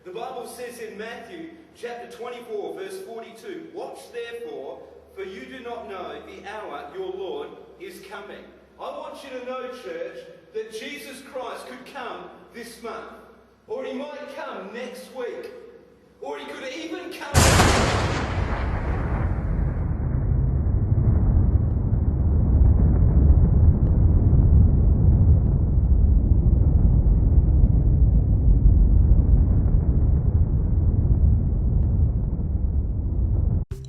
The Bible says in Matthew chapter 24 verse 42, "Watch therefore, for you do not know the hour your Lord is coming." I want you to know, church, that Jesus Christ could come this month, or he might come next week, or he could even come.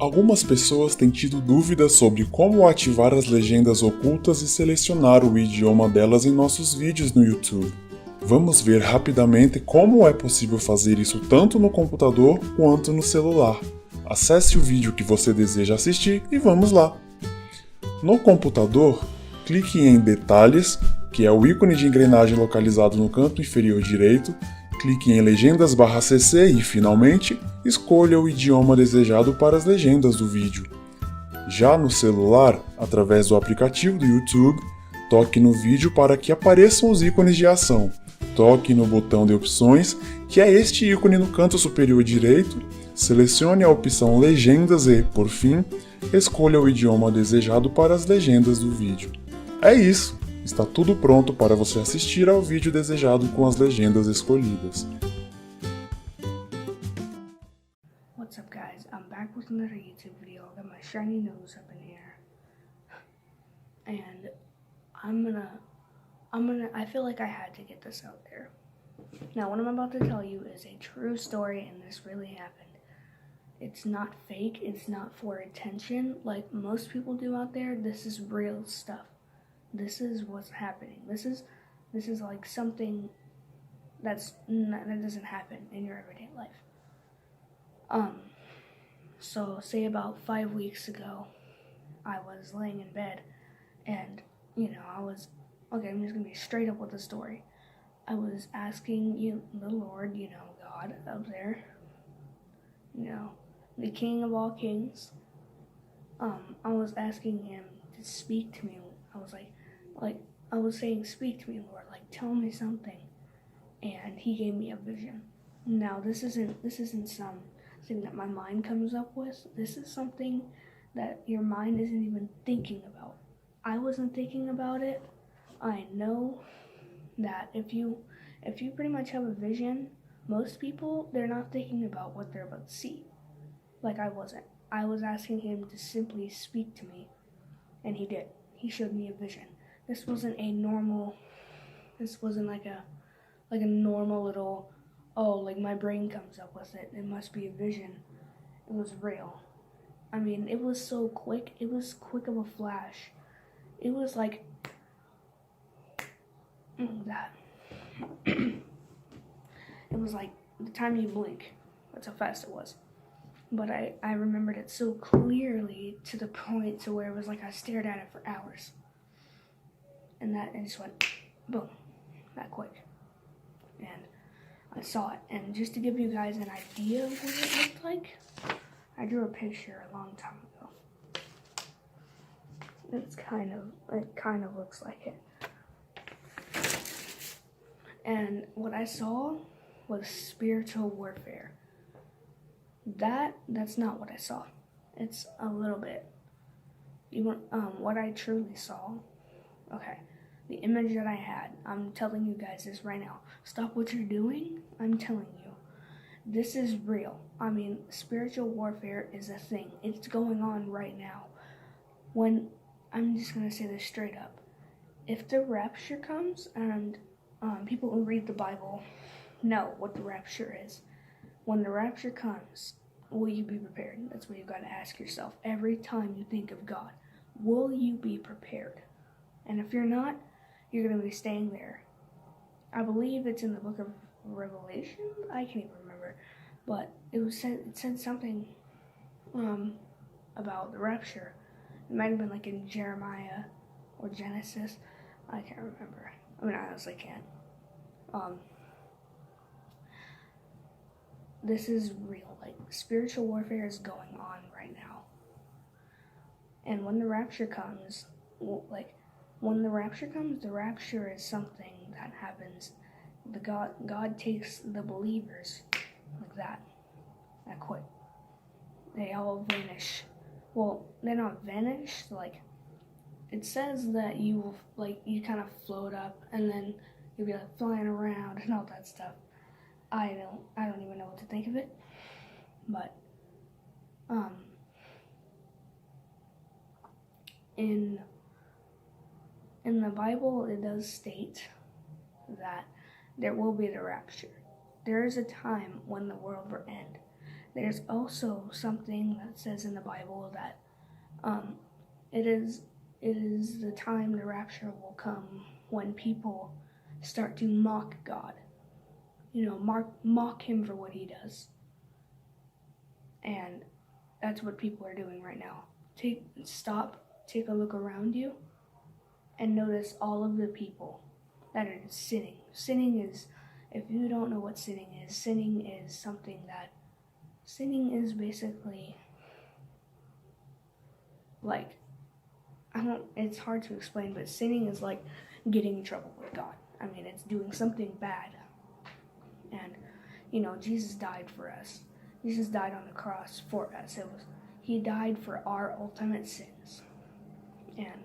Algumas pessoas têm tido dúvidas sobre como ativar as legendas ocultas e selecionar o idioma delas em nossos vídeos no YouTube. Vamos ver rapidamente como é possível fazer isso tanto no computador quanto no celular. Acesse o vídeo que você deseja assistir e vamos lá! No computador, clique em Detalhes, que é o ícone de engrenagem localizado no canto inferior direito, clique em Legendas/CC e, finalmente, escolha o idioma desejado para as legendas do vídeo. Já no celular, através do aplicativo do YouTube, toque no vídeo para que apareçam os ícones de ação. Toque no botão de opções, que é este ícone no canto superior direito, selecione a opção Legendas e, por fim, escolha o idioma desejado para as legendas do vídeo. É isso! Está tudo pronto para você assistir ao vídeo desejado com as legendas escolhidas. What's up, guys? I'm back with another YouTube video. I got my shiny nose up in the air. And I feel like I had to get this out there. Now, what I'm about to tell you is a true story, and this really happened. It's not fake, it's not for attention like most people do out there. This is real stuff. This is what's happening. This is like something that doesn't happen in your everyday life. So say about 5 weeks ago, I was laying in bed, and I'm just gonna be straight up with the story. I was asking the Lord, God up there, the King of all kings. I was asking him to speak to me. I was I was saying, "Speak to me, Lord, tell me something." And he gave me a vision. Now, this isn't something that my mind comes up with. This is something that your mind isn't even thinking about. I wasn't thinking about it. I know that if you pretty much have a vision, most people, they're not thinking about what they're about to see. Like I wasn't. I was asking him to simply speak to me, and he did. He showed me a vision. This wasn't like a normal little, my brain comes up with it. It must be a vision. It was real. I mean, it was so quick. It was quick of a flash. It was like that. It was like the time you blink. That's how fast it was. But I remembered it so clearly to the point to where it was like I stared at it for hours. And it just went boom, that quick. And I saw it. And just to give you guys an idea of what it looked like, I drew a picture a long time ago. It kind of looks like it. And what I saw was spiritual warfare. That's not what I saw. It's a little bit. What I truly saw, okay, the image that I had, I'm telling you guys this right now. Stop what you're doing. I'm telling you. This is real. I mean, spiritual warfare is a thing. It's going on right now. I'm just going to say this straight up. If the rapture comes, and people who read the Bible know what the rapture is. When the rapture comes, will you be prepared? That's what you've got to ask yourself every time you think of God. Will you be prepared? And if you're not, you're going to be staying there. I believe it's in the book of Revelation. I can't even remember. But it said something about the rapture. It might have been like in Jeremiah or Genesis. I can't remember. I mean, I honestly can't. This is real. Like, spiritual warfare is going on right now. And when the rapture comes, the rapture is something that happens. God takes the believers like that quit. They all vanish. Well, they're not vanished. Like, it says that you kind of float up, and then you'll be like flying around and all that stuff. I don't even know what to think of it. But in the Bible, it does state that there will be the rapture. There is a time when the world will end. There's also something that says in the Bible that it is the time the rapture will come when people start to mock God. You know, mock him for what he does. And that's what people are doing right now. Take a look around you, and notice all of the people that are sinning. Sinning is, if you don't know what sinning is basically like, it's hard to explain, but sinning is like getting in trouble with God. I mean, it's doing something bad. And, you know, Jesus died for us. Jesus died on the cross for us. He died for our ultimate sins. And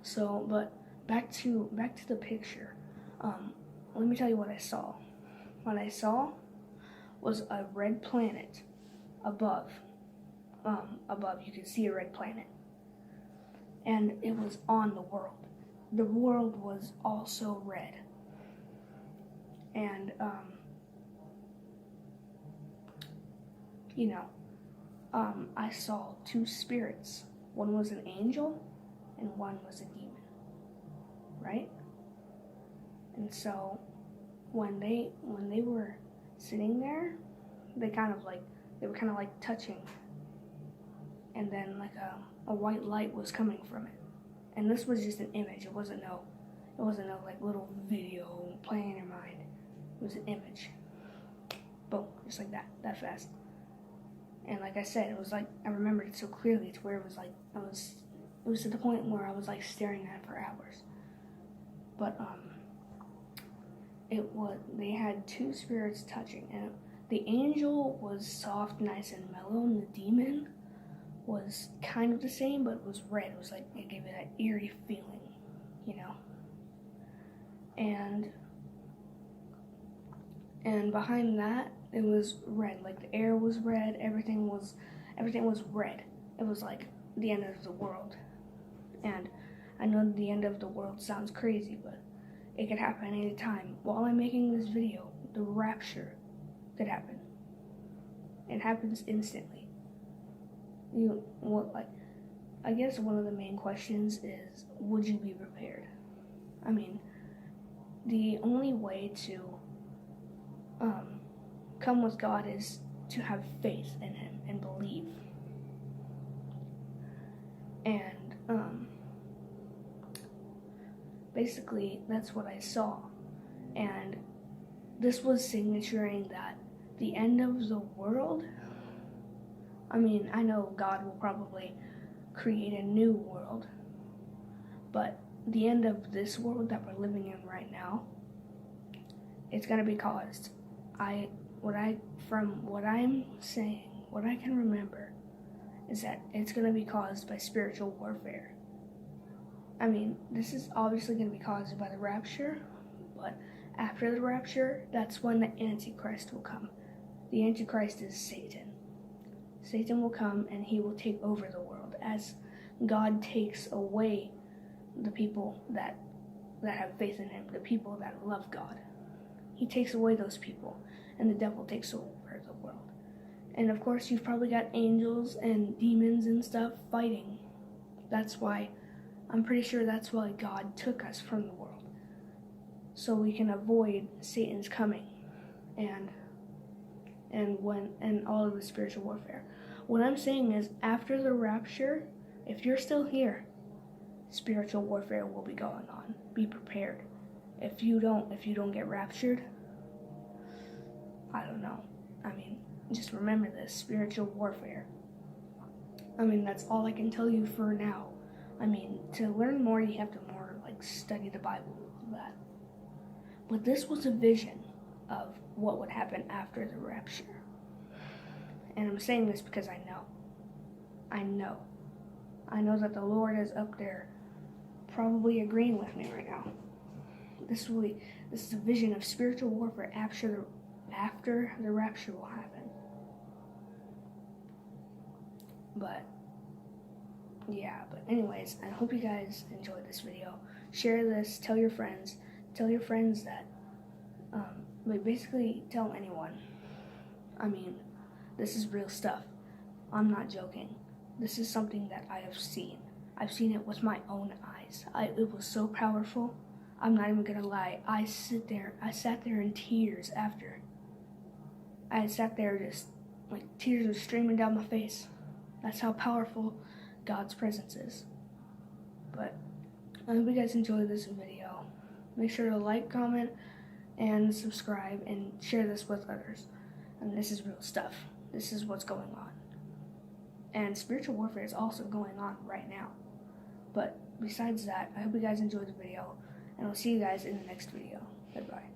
so, but back to the picture. Let me tell you what I saw. What I saw was a red planet above. Above, you could see a red planet. And it was on the world. The world was also red. And, I saw two spirits. One was an angel and one was a demon. Right? And so when they were sitting there, they were kind of like touching. And then like a white light was coming from it. And this was just an image. It wasn't no like little video playing in your mind. It was an image. Boom, just like that fast. And like I said, it was like, I remembered it so clearly to where it was like, it was to the point where I was like staring at it for hours. But they had two spirits touching, and the angel was soft, nice, and mellow, and the demon was kind of the same, but it was red. It was like, it gave it that eerie feeling, you know. And behind that, it was red. Like the air was red. Everything was red. It was like the end of the world. And I know the end of the world sounds crazy, but it could happen any time. While I'm making this video, the rapture could happen. It happens instantly. I guess one of the main questions is, would you be prepared? I mean, the only way to come with God is to have faith in him and believe. And basically that's what I saw. And this was signaturing that the end of the world, I mean, I know God will probably create a new world, but the end of this world that we're living in right now, it's going to be caused. From what I'm saying, what I can remember is that it's going to be caused by spiritual warfare. I mean, this is obviously going to be caused by the rapture, but after the rapture, that's when the Antichrist will come. The Antichrist is Satan. Satan will come and he will take over the world as God takes away the people that have faith in him, the people that love God. He takes away those people, and the devil takes over the world. And of course, you've probably got angels and demons and stuff fighting. That's why, I'm pretty sure that's why God took us from the world. So we can avoid Satan's coming and all of the spiritual warfare. What I'm saying is, after the rapture, if you're still here, spiritual warfare will be going on. Be prepared. If you don't get raptured, I don't know. I mean, just remember this, spiritual warfare. I mean, that's all I can tell you for now. I mean, to learn more, you have to more, study the Bible, all that. But this was a vision of what would happen after the rapture. And I'm saying this because I know. I know that the Lord is up there probably agreeing with me right now. This is a vision of spiritual warfare after the rapture will happen. But anyways, I hope you guys enjoyed this video. Share this, tell your friends that, basically tell anyone. I mean, this is real stuff. I'm not joking. This is something that I have seen. I've seen it with my own eyes. It was so powerful. I'm not even gonna lie. I sat there in tears after. I sat there just, tears were streaming down my face. That's how powerful God's presence is. But I hope you guys enjoyed this video. Make sure to like, comment, and subscribe, and share this with others. And this is real stuff. This is what's going on. And spiritual warfare is also going on right now. But besides that, I hope you guys enjoyed the video, and I'll see you guys in the next video. Goodbye.